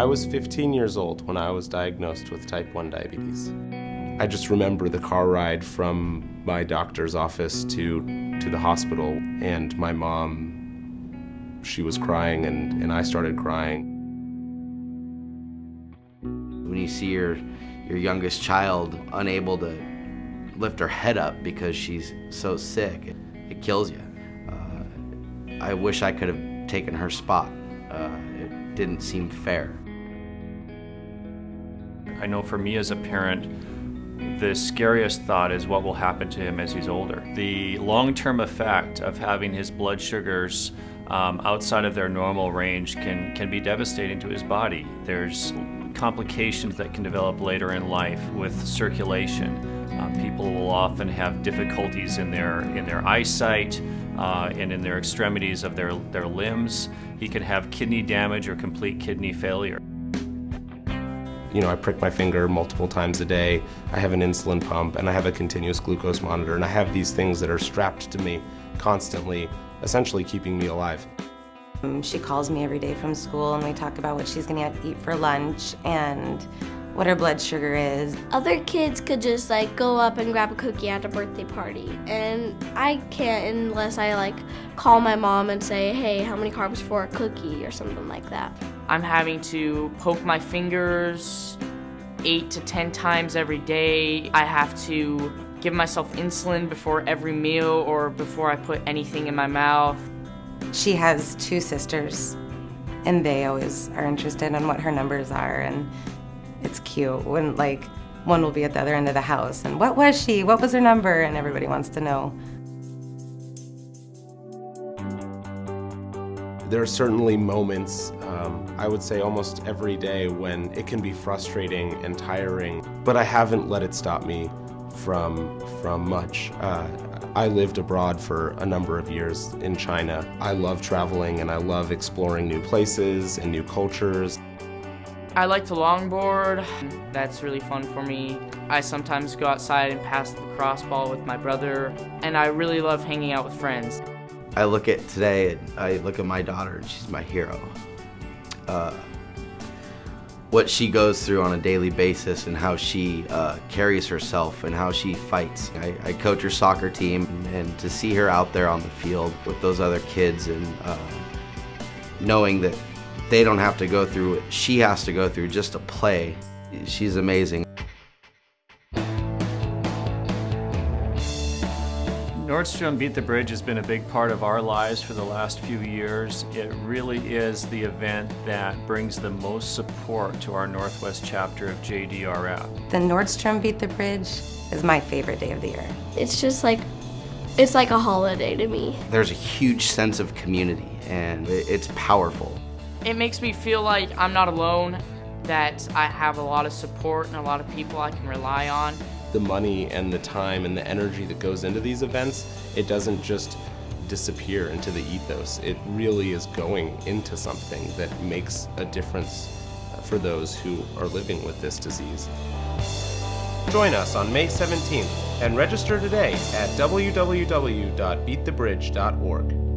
I was 15 years old when I was diagnosed with type 1 diabetes. I just remember the car ride from my doctor's office to the hospital, and my mom, she was crying and I started crying. When you see your youngest child unable to lift her head up because she's so sick, it kills you. I wish I could have taken her spot. It didn't seem fair. I know for me as a parent, the scariest thought is what will happen to him as he's older. The long-term effect of having his blood sugars outside of their normal range can be devastating to his body. There's complications that can develop later in life with circulation. People will often have difficulties in their eyesight and in their extremities of their limbs. He can have kidney damage or complete kidney failure. You know, I prick my finger multiple times a day, I have an insulin pump, and I have a continuous glucose monitor, and I have these things that are strapped to me constantly, essentially keeping me alive. She calls me every day from school and we talk about what she's gonna eat for lunch and what her blood sugar is. Other kids could just like go up and grab a cookie at a birthday party, and I can't unless I like call my mom and say, hey, how many carbs for a cookie or something like that. I'm having to poke my fingers 8 to 10 times every day. I have to give myself insulin before every meal or before I put anything in my mouth. She has 2 sisters, and they always are interested in what her numbers are, and it's cute when like one will be at the other end of the house and what was she? What was her number? And everybody wants to know. There are certainly moments, I would say almost every day, when it can be frustrating and tiring, but I haven't let it stop me from much. I lived abroad for a number of years in China. I love traveling and I love exploring new places and new cultures. I like to longboard. That's really fun for me. I sometimes go outside and pass the crossball with my brother, and I really love hanging out with friends. I look at today, I look at my daughter, and she's my hero. What she goes through on a daily basis and how she carries herself and how she fights. I coach her soccer team, and to see her out there on the field with those other kids and knowing that they don't have to go through what she has to go through just to play, she's amazing. Nordstrom Beat the Bridge has been a big part of our lives for the last few years. It really is the event that brings the most support to our Northwest chapter of JDRF. The Nordstrom Beat the Bridge is my favorite day of the year. It's just like, it's like a holiday to me. There's a huge sense of community, and it's powerful. It makes me feel like I'm not alone, that I have a lot of support and a lot of people I can rely on. The money and the time and the energy that goes into these events, it doesn't just disappear into the ethos. It really is going into something that makes a difference for those who are living with this disease. Join us on May 17th and register today at www.beatthebridge.org.